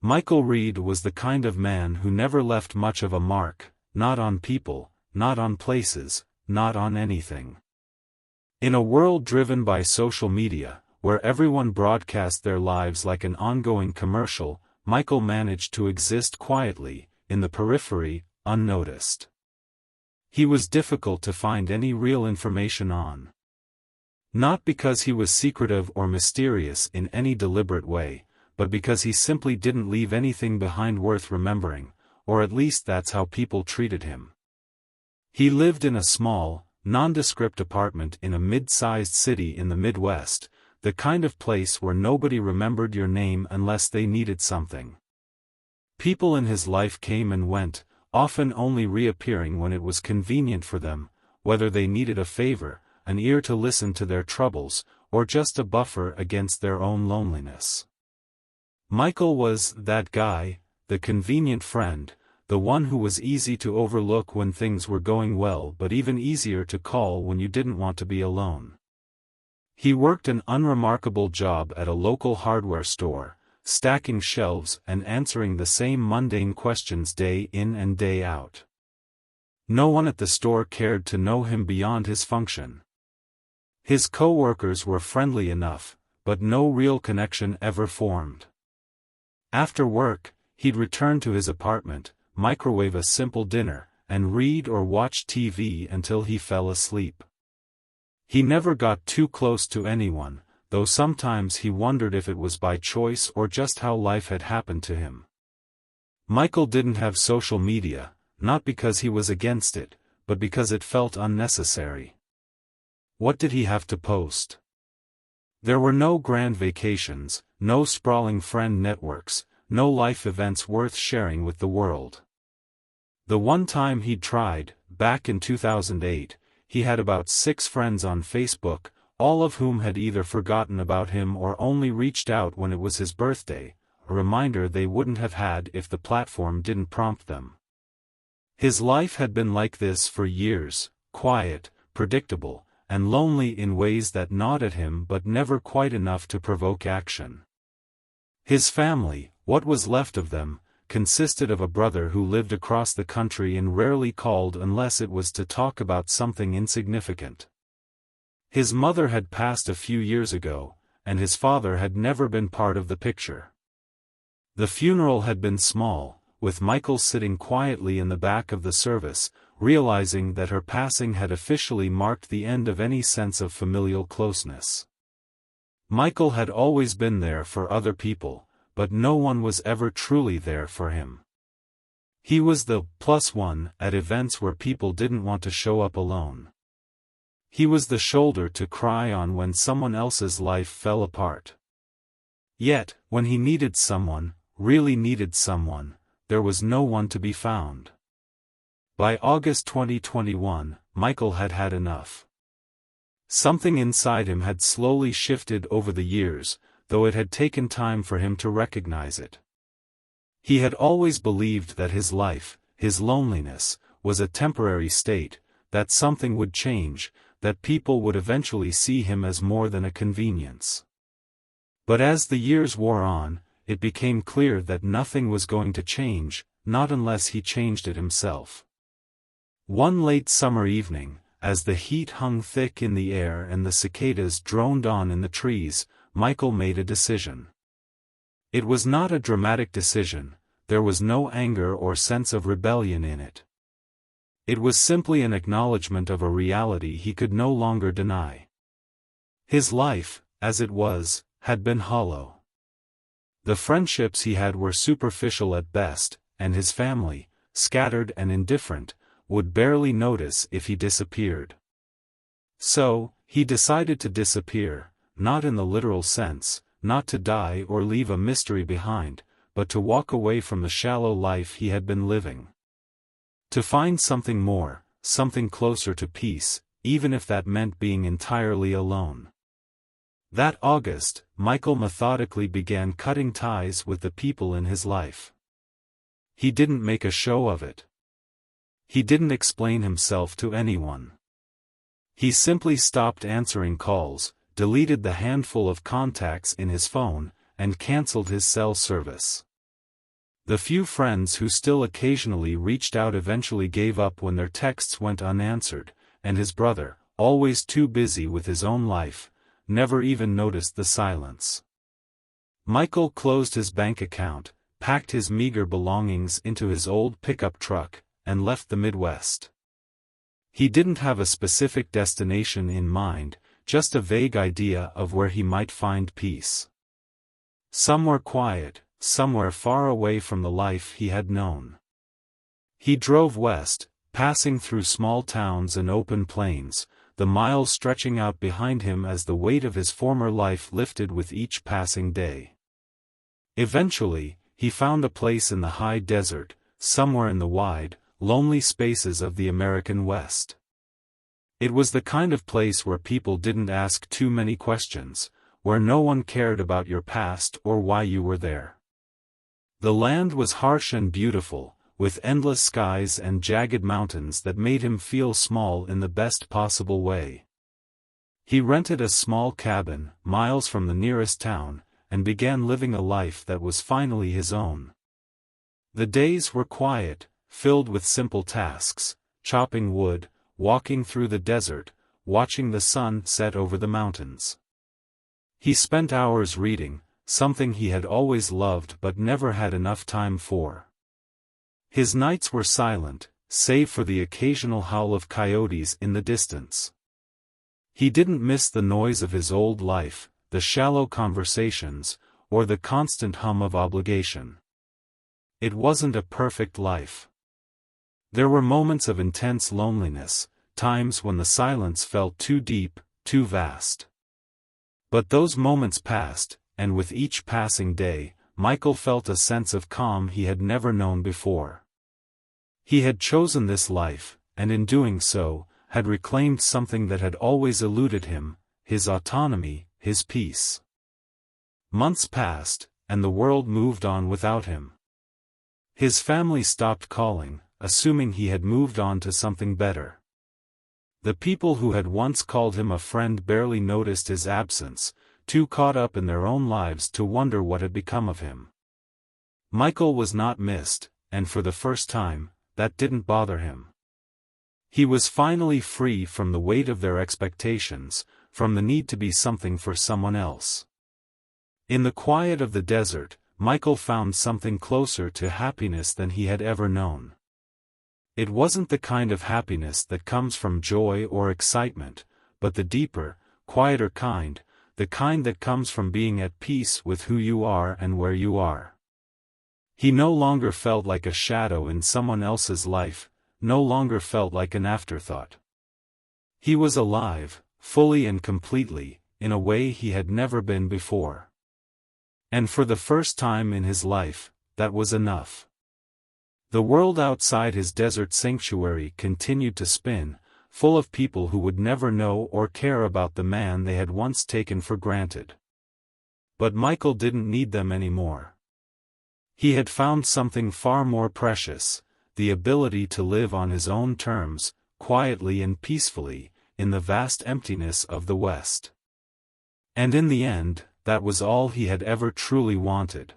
Michael Reed was the kind of man who never left much of a mark, not on people, not on places, not on anything. In a world driven by social media, where everyone broadcast their lives like an ongoing commercial, Michael managed to exist quietly, in the periphery, unnoticed. He was difficult to find any real information on. Not because he was secretive or mysterious in any deliberate way, but because he simply didn't leave anything behind worth remembering, or at least that's how people treated him. He lived in a small, nondescript apartment in a mid-sized city in the Midwest, the kind of place where nobody remembered your name unless they needed something. People in his life came and went, often only reappearing when it was convenient for them, whether they needed a favor, an ear to listen to their troubles, or just a buffer against their own loneliness. Michael was that guy, the convenient friend, the one who was easy to overlook when things were going well but even easier to call when you didn't want to be alone. He worked an unremarkable job at a local hardware store, stacking shelves and answering the same mundane questions day in and day out. No one at the store cared to know him beyond his function. His co-workers were friendly enough, but no real connection ever formed. After work, he'd return to his apartment, microwave a simple dinner, and read or watch TV until he fell asleep. He never got too close to anyone, though sometimes he wondered if it was by choice or just how life had happened to him. Michael didn't have social media, not because he was against it, but because it felt unnecessary. What did he have to post? There were no grand vacations, no sprawling friend networks, no life events worth sharing with the world. The one time he'd tried, back in 2008, he had about 6 friends on Facebook, all of whom had either forgotten about him or only reached out when it was his birthday, a reminder they wouldn't have had if the platform didn't prompt them. His life had been like this for years, quiet, predictable, and lonely in ways that gnawed at him but never quite enough to provoke action. His family, what was left of them, consisted of a brother who lived across the country and rarely called unless it was to talk about something insignificant. His mother had passed a few years ago, and his father had never been part of the picture. The funeral had been small, with Michael sitting quietly in the back of the service, realizing that her passing had officially marked the end of any sense of familial closeness. Michael had always been there for other people, but no one was ever truly there for him. He was the +1 at events where people didn't want to show up alone. He was the shoulder to cry on when someone else's life fell apart. Yet, when he needed someone, really needed someone, there was no one to be found. By August 2021, Michael had had enough. Something inside him had slowly shifted over the years, though it had taken time for him to recognize it. He had always believed that his life, his loneliness, was a temporary state, that something would change, that people would eventually see him as more than a convenience. But as the years wore on, it became clear that nothing was going to change, not unless he changed it himself. One late summer evening, as the heat hung thick in the air and the cicadas droned on in the trees, Michael made a decision. It was not a dramatic decision, there was no anger or sense of rebellion in it. It was simply an acknowledgement of a reality he could no longer deny. His life, as it was, had been hollow. The friendships he had were superficial at best, and his family, scattered and indifferent, would barely notice if he disappeared. So, he decided to disappear, not in the literal sense, not to die or leave a mystery behind, but to walk away from the shallow life he had been living. To find something more, something closer to peace, even if that meant being entirely alone. That August, Michael methodically began cutting ties with the people in his life. He didn't make a show of it. He didn't explain himself to anyone. He simply stopped answering calls, deleted the handful of contacts in his phone, and cancelled his cell service. The few friends who still occasionally reached out eventually gave up when their texts went unanswered, and his brother, always too busy with his own life, never even noticed the silence. Michael closed his bank account, packed his meager belongings into his old pickup truck, and left the Midwest. He didn't have a specific destination in mind, just a vague idea of where he might find peace. Somewhere quiet, somewhere far away from the life he had known. He drove west, passing through small towns and open plains, the miles stretching out behind him as the weight of his former life lifted with each passing day. Eventually, he found a place in the high desert, somewhere in the wide, lonely spaces of the American West. It was the kind of place where people didn't ask too many questions, where no one cared about your past or why you were there. The land was harsh and beautiful, with endless skies and jagged mountains that made him feel small in the best possible way. He rented a small cabin, miles from the nearest town, and began living a life that was finally his own. The days were quiet, filled with simple tasks, chopping wood, walking through the desert, watching the sun set over the mountains. He spent hours reading, something he had always loved but never had enough time for. His nights were silent, save for the occasional howl of coyotes in the distance. He didn't miss the noise of his old life, the shallow conversations, or the constant hum of obligation. It wasn't a perfect life. There were moments of intense loneliness, times when the silence felt too deep, too vast. But those moments passed, and with each passing day, Michael felt a sense of calm he had never known before. He had chosen this life, and in doing so, had reclaimed something that had always eluded him, his autonomy, his peace. Months passed, and the world moved on without him. His family stopped calling, assuming he had moved on to something better. The people who had once called him a friend barely noticed his absence, too caught up in their own lives to wonder what had become of him. Michael was not missed, and for the first time, that didn't bother him. He was finally free from the weight of their expectations, from the need to be something for someone else. In the quiet of the desert, Michael found something closer to happiness than he had ever known. It wasn't the kind of happiness that comes from joy or excitement, but the deeper, quieter kind, the kind that comes from being at peace with who you are and where you are. He no longer felt like a shadow in someone else's life, no longer felt like an afterthought. He was alive, fully and completely, in a way he had never been before. And for the first time in his life, that was enough. The world outside his desert sanctuary continued to spin, full of people who would never know or care about the man they had once taken for granted. But Michael didn't need them anymore. He had found something far more precious, the ability to live on his own terms, quietly and peacefully, in the vast emptiness of the West. And in the end, that was all he had ever truly wanted.